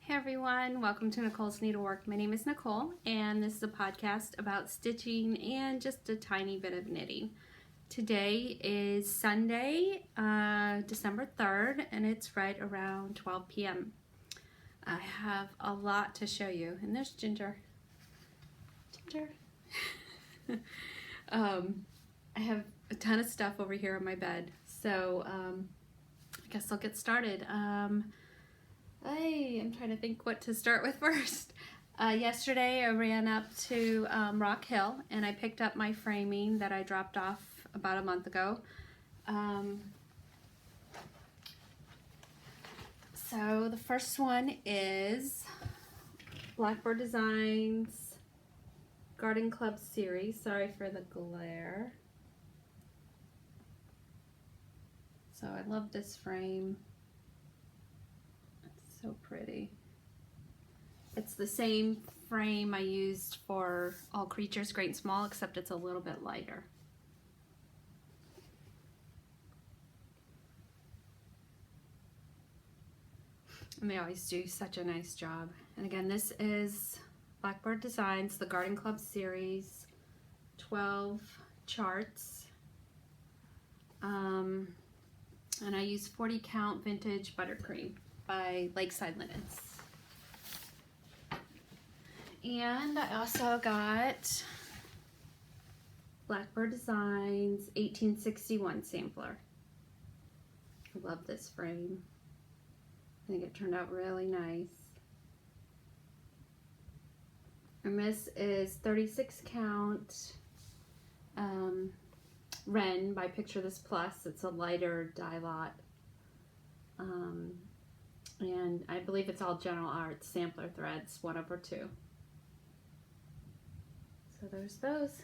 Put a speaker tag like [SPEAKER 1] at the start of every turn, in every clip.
[SPEAKER 1] Hey everyone, welcome to Nicole's Needlework. My name is Nicole and this is a podcast about stitching and just a tiny bit of knitting. Today is Sunday, December 3rd, and it's right around 12 p.m. I have a lot to show you, and there's Ginger. I have a ton of stuff over here on my bed, so I guess I'll get started. I'm trying to think what to start with first. Yesterday I ran up to Rock Hill and I picked up my framing that I dropped off about a month ago. So the first one is Blackbird Designs Garden Club series. Sorry for the glare. So I love this frame. It's so pretty. It's the same frame I used for All Creatures Great and Small, except it's a little bit lighter. And they always do such a nice job. And again, this is Blackbird Designs, the Garden Club series, 12 charts. And I use 40 count vintage buttercream by Lakeside Linens. And I also got Blackbird Designs 1861 sampler. I love this frame. I think it turned out really nice. And this is 36 count Wren by Picture This Plus. It's a lighter dye lot. And I believe it's all General Arts sampler threads, 1/2. So there's those.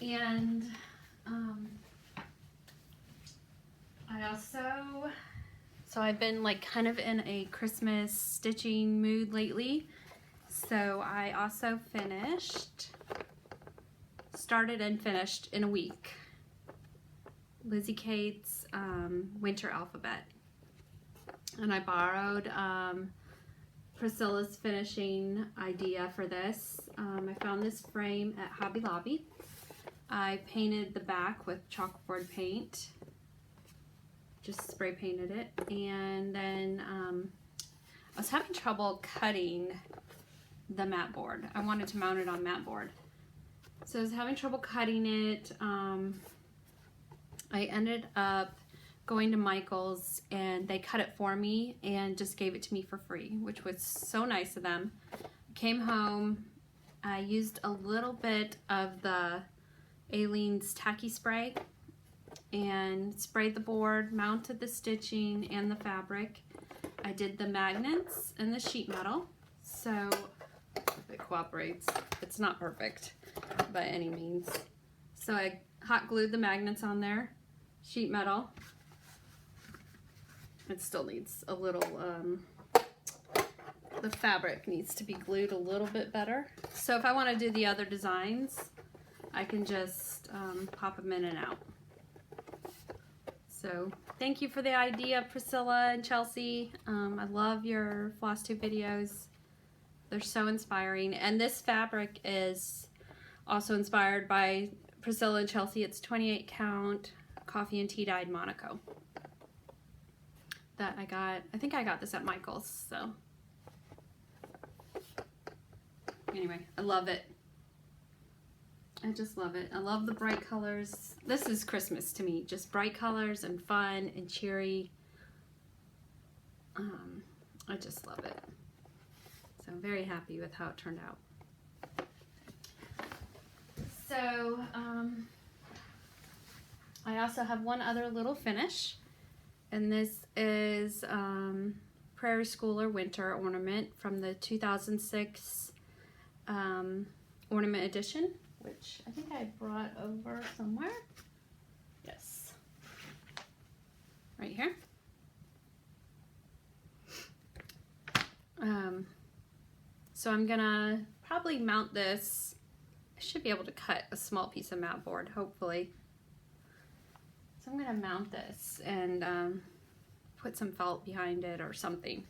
[SPEAKER 1] And I've been like kind of in a Christmas stitching mood lately. So I also started and finished in a week, Lizzie Kate's Winter Alphabet. And I borrowed Priscilla's finishing idea for this. I found this frame at Hobby Lobby. I painted the back with chalkboard paint. Just spray painted it. And then I was having trouble cutting the mat board. I wanted to mount it on mat board. So I was having trouble cutting it. I ended up going to Michael's and they cut it for me and just gave it to me for free, which was so nice of them. Came home, I used a little bit of the Aleene's tacky spray and sprayed the board, mounted the stitching and the fabric. I did the magnets and the sheet metal, so if it cooperates. It's not perfect by any means. So I hot glued the magnets on there, sheet metal. It still needs a little, the fabric needs to be glued a little bit better. So if I want to do the other designs, I can just pop them in and out. So thank you for the idea, Priscilla and Chelsea. I love your FlossTube videos. They're so inspiring. And this fabric is also inspired by Priscilla and Chelsea. It's 28 count coffee and tea dyed Monaco that I got. I think I got this at Michael's, so anyway, I love it. I just love it. I love the bright colors. This is Christmas to me, just bright colors and fun and cheery. I just love it. So I'm very happy with how it turned out. So I also have one other little finish, and this is Prairie Schooler Winter Ornament from the 2006 Ornament Edition, which I think I brought over somewhere. Yes, right here. So I'm gonna probably mount this. I should be able to cut a small piece of mat board, hopefully. So I'm gonna mount this and put some felt behind it or something.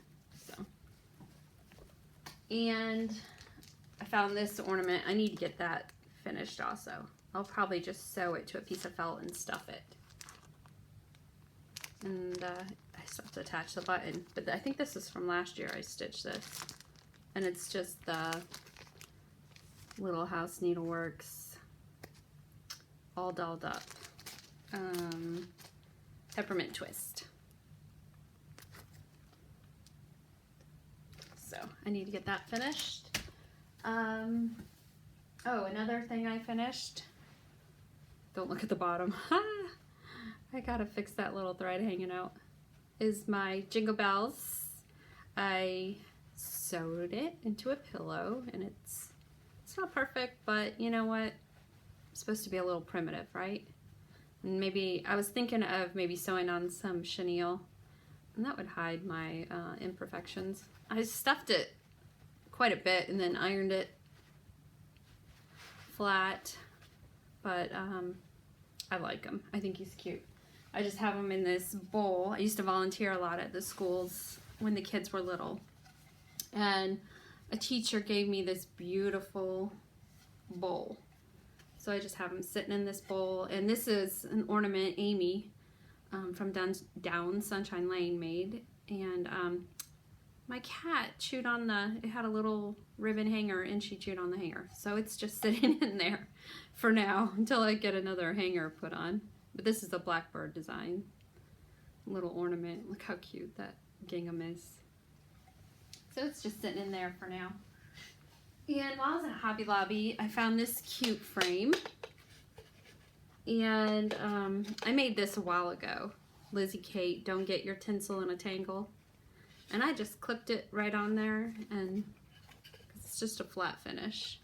[SPEAKER 1] So And I found this ornament. I need to get that finished also. I'll probably just sew it to a piece of felt and stuff it. And I still have to attach the button. But I think this is from last year I stitched this. And it's just the Little House Needleworks all dolled up peppermint twist. So I need to get that finished. Oh, another thing I finished. Don't look at the bottom. I gotta fix that little thread hanging out. Is my Jingle Bells. I sewed it into a pillow, and it's not perfect, but you know what? It's supposed to be a little primitive, right? And maybe I was thinking of maybe sewing on some chenille, and that would hide my imperfections. I stuffed it quite a bit and then ironed it flat, but I like him. I think he's cute. I just have him in this bowl. I used to volunteer a lot at the schools when the kids were little, and a teacher gave me this beautiful bowl. So I just have him sitting in this bowl, and this is an ornament Amy from Down Sunshine Lane made, and my cat chewed on it had a little ribbon hanger, and she chewed on the hanger. So it's just sitting in there for now until I get another hanger put on. But this is a blackbird design. Little ornament. Look how cute that gingham is. So it's just sitting in there for now. And while I was at Hobby Lobby, I found this cute frame. And I made this a while ago. Lizzie Kate, Don't Get Your Tinsel in a Tangle. And I just clipped it right on there, and it's just a flat finish.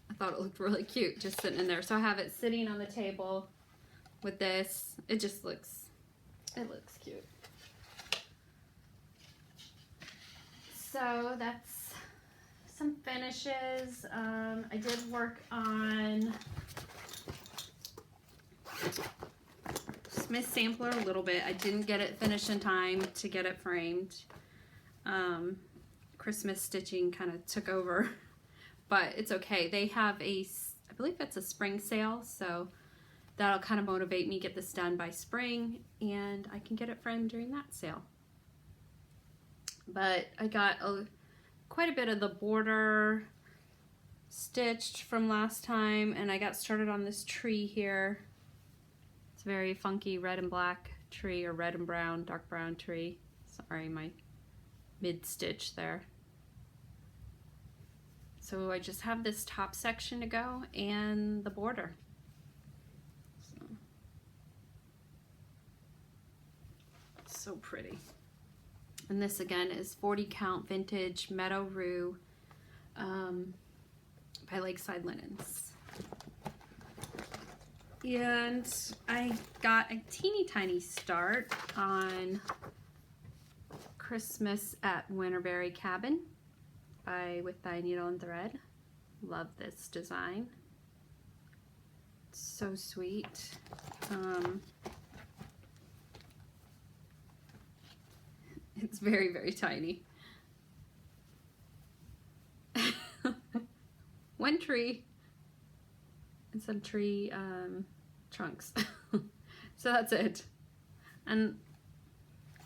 [SPEAKER 1] I thought it looked really cute just sitting in there. So I have it sitting on the table with this. It looks cute. So that's some finishes. I did work on Smith Sampler a little bit. I didn't get it finished in time to get it framed. Christmas stitching kind of took over, but it's okay. They have I believe it's a spring sale, so that'll kind of motivate me to get this done by spring, and I can get it framed during that sale. But I got quite a bit of the border stitched from last time, and I got started on this tree here. It's a very funky red and black tree, or red and brown, dark brown tree. Sorry, my mid-stitch there. So I just have this top section to go and the border. So pretty. And this again is 40 count vintage Meadow Rue by Lakeside Linens. And I got a teeny tiny start on Christmas at Winterberry Cabin with Thy Needle and Thread. Love this design. It's so sweet. It's very, very tiny. One tree and some tree trunks. So that's it. And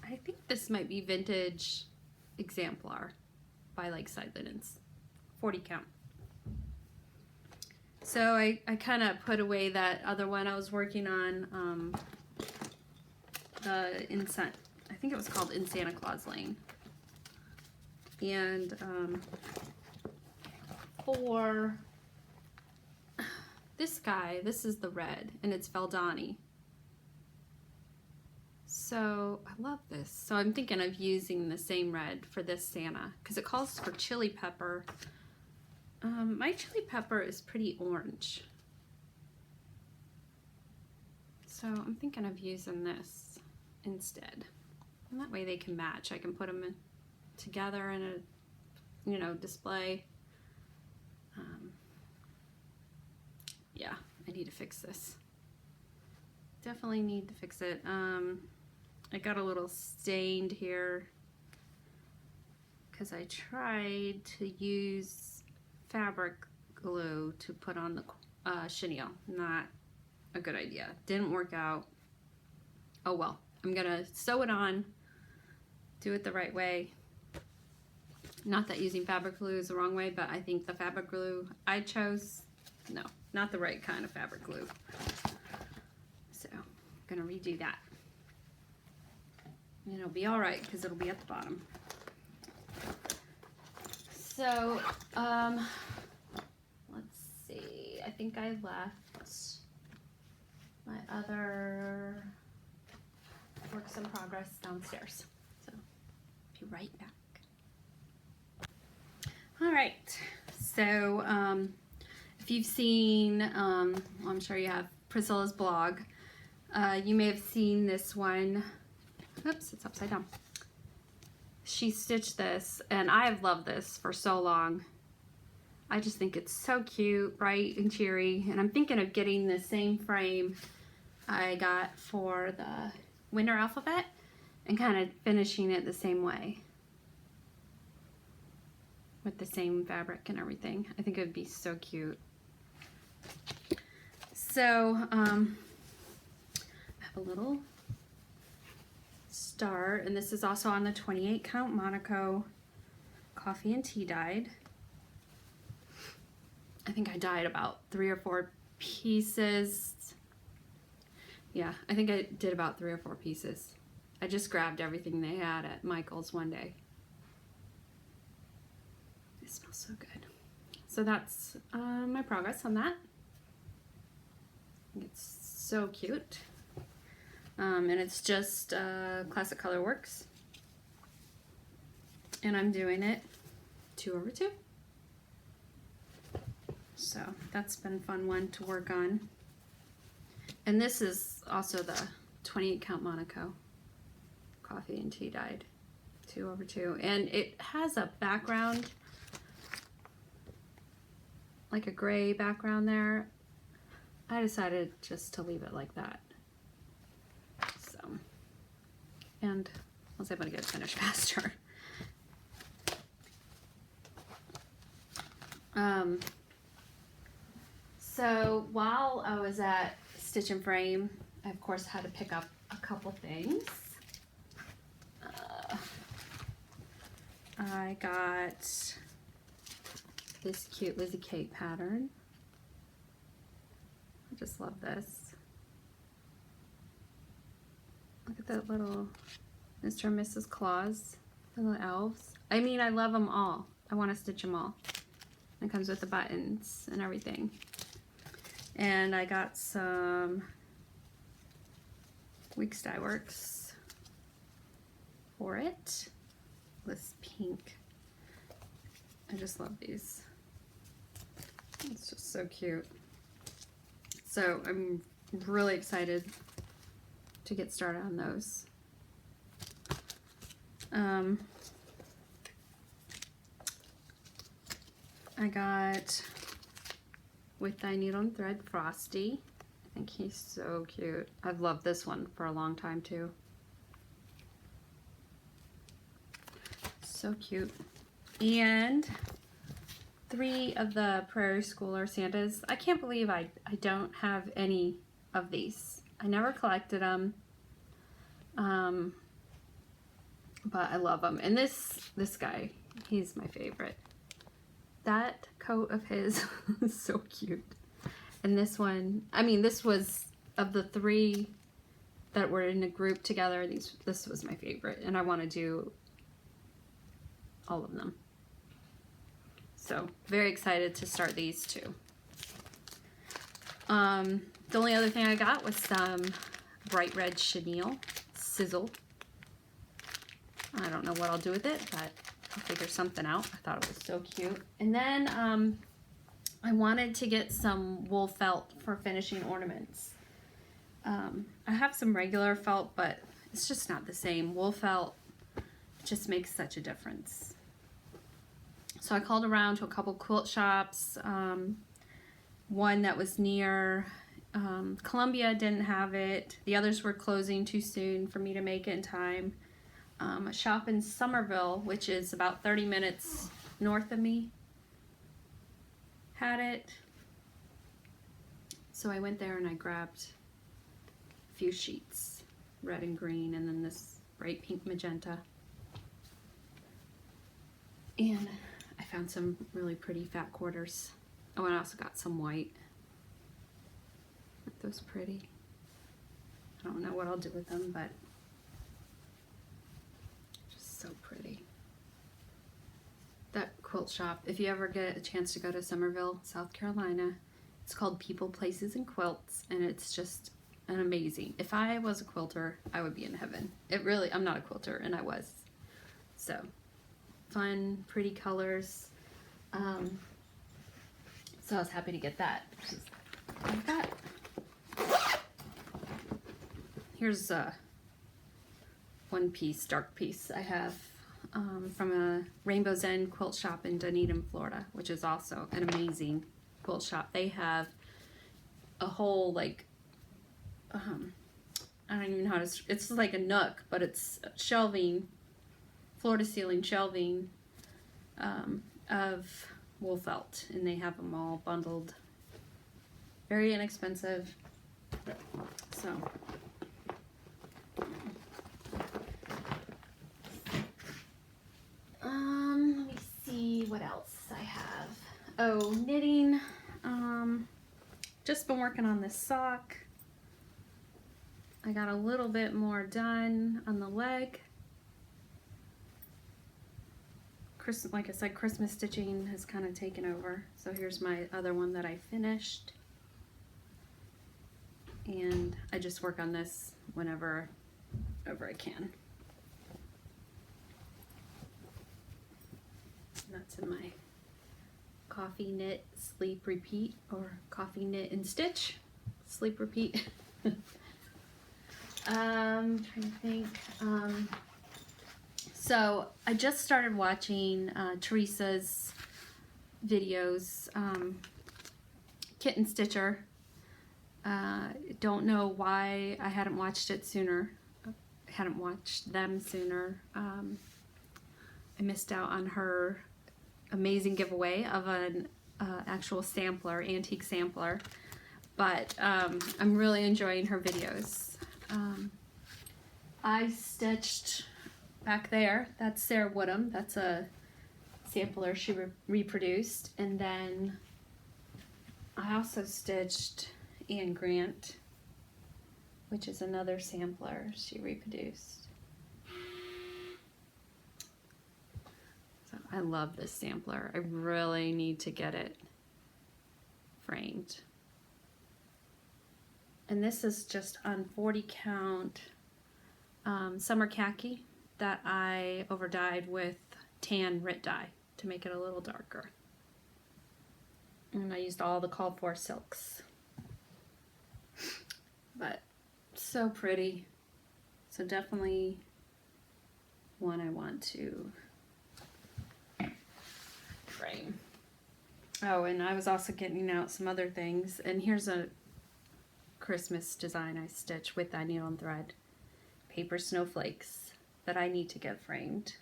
[SPEAKER 1] I think this might be vintage exemplar by Lakeside Linens. 40 count. So I kind of put away that other one I was working on, I think it was called In Santa Claus Lane. And for this guy, this is the red, and it's Valdani. So I love this. So I'm thinking of using the same red for this Santa, because it calls for chili pepper. My chili pepper is pretty orange. So I'm thinking of using this instead. And that way they can match. I can put them together in a, display. Yeah, I need to fix this. Definitely need to fix it. I got a little stained here because I tried to use fabric glue to put on the chenille. Not a good idea. Didn't work out. Oh well. I'm gonna sew it on, do it the right way. Not that using fabric glue is the wrong way, but I think the fabric glue I chose, no, not the right kind of fabric glue. So I'm gonna redo that. And it'll be all right because it'll be at the bottom. So, let's see, I think I left my other works in progress downstairs. So, be right back. All right, so if you've seen, I'm sure you have, Priscilla's blog, you may have seen this one. Oops, it's upside down. She stitched this, and I've loved this for so long. I just think it's so cute, bright and cheery, and I'm thinking of getting the same frame I got for the winter alphabet and kind of finishing it the same way with the same fabric and everything. I think it would be so cute. So I have a little star, and this is also on the 28 count Monaco coffee and tea dyed. I think I dyed about 3 or 4 pieces. Yeah, I think I did about 3 or 4 pieces. I just grabbed everything they had at Michael's one day. It smells so good. So that's my progress on that. It's so cute. And it's just Classic Color Works. And I'm doing it 2/2. So that's been a fun one to work on. And this is also the 28 count Monaco coffee and tea dyed 2/2. And it has a background, like a gray background there. I decided just to leave it like that. So, and I was able to get it finished faster. So while I was at Stitch and Frame, I of course had to pick up a couple things. I got this cute Lizzie Kate pattern. I just love this. Look at that little Mr. and Mrs. Claus, the little elves. I mean, I love them all. I want to stitch them all. It comes with the buttons and everything. And I got some Weeks Dye Works for it. This pink. I just love these. It's just so cute. So I'm really excited to get started on those. I got With Thy Needle and Thread Frosty. I think he's so cute. I've loved this one for a long time too. So cute. And 3 of the Prairie Schooler Santas. I can't believe I don't have any of these. I never collected them. But I love them. And this guy, he's my favorite. That coat of his is so cute. And this one, I mean, this was, of the 3 that were in a group together, this was my favorite. And I want to do all of them. So, very excited to start these too. The only other thing I got was some bright red chenille sizzle. I don't know what I'll do with it, but I'll figure something out. I thought it was so cute. And then I wanted to get some wool felt for finishing ornaments. I have some regular felt, but it's just not the same. Wool felt just makes such a difference. So I called around to a couple quilt shops. One that was near Columbia didn't have it. The others were closing too soon for me to make it in time. a shop in Somerville, which is about 30 minutes north of me, had it. So I went there and I grabbed a few sheets, red and green, and then this bright pink magenta. And I found some really pretty fat quarters. Oh, and I also got some white. Aren't those pretty? I don't know what I'll do with them, but just so pretty. That quilt shop, if you ever get a chance to go to Somerville, South Carolina, it's called People, Places, and Quilts, and it's just an amazing. If I was a quilter, I would be in heaven. It really, I'm not a quilter, and I was. So, fun, pretty colors. So I was happy to get that. Like that. Here's a one piece, dark piece I have from a Rainbow's End quilt shop in Dunedin, Florida, which is also an amazing quilt shop. They have a whole, like, I don't even know how to, it's like a nook, but it's shelving, floor to ceiling shelving of wool felt, and they have them all bundled. Very inexpensive. So let me see what else I have. Oh, knitting. Just been working on this sock. I got a little bit more done on the leg. Like I said, Christmas stitching has kind of taken over. So here's my other one that I finished. And I just work on this whenever I can. That's in my coffee, knit, sleep, repeat, or coffee, knit, and stitch, sleep, repeat. Trying to think. So I just started watching Teresa's videos, Kitten Stitcher. Don't know why I hadn't watched it sooner. I hadn't watched them sooner. I missed out on her amazing giveaway of an actual sampler, antique sampler, but I'm really enjoying her videos. I stitched back there, that's Sarah Woodham, that's a sampler she reproduced, and then I also stitched Anne Grant, which is another sampler she reproduced. So I love this sampler. I really need to get it framed. And this is just on 40 count summer khaki that I overdyed with tan Rit dye to make it a little darker. And I used all the called for silks. But so pretty. So definitely one I want to frame. Oh, and I was also getting out some other things. And here's a Christmas design I stitched with that needle and thread. Paper snowflakes that I need to get framed.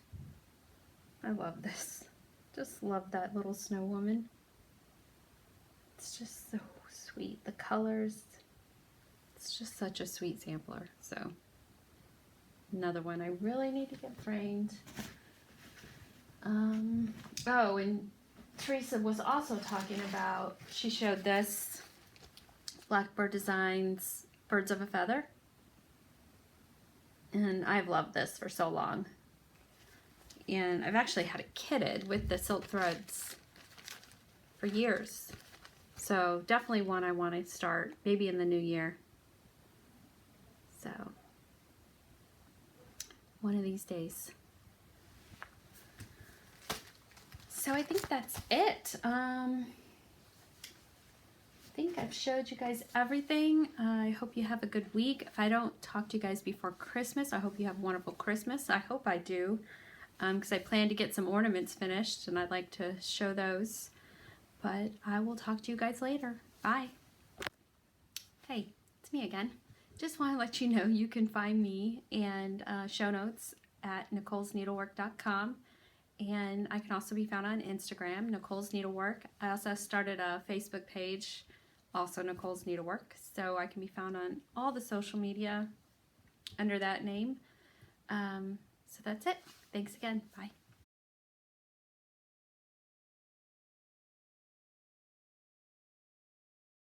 [SPEAKER 1] I love this. Just love that little snow woman. It's just so sweet. The colors. It's just such a sweet sampler. So another one I really need to get framed. Oh, and Teresa was also talking about, she showed this Blackbird Designs Birds of a Feather. And I've loved this for so long. And I've actually had it kitted with the silk threads for years. So definitely one I want to start maybe in the new year. So one of these days. So I think that's it. I think I've showed you guys everything. I hope you have a good week. If I don't talk to you guys before Christmas, I hope you have a wonderful Christmas. I hope I do, because I plan to get some ornaments finished and I'd like to show those. But I will talk to you guys later. Bye. Hey, it's me again. Just want to let you know you can find me and show notes at nicolesneedlework.com. And I can also be found on Instagram, Nicole's Needlework. I also started a Facebook page, also Nicole's Needlework. So I can be found on all the social media under that name. So that's it. Thanks again. Bye.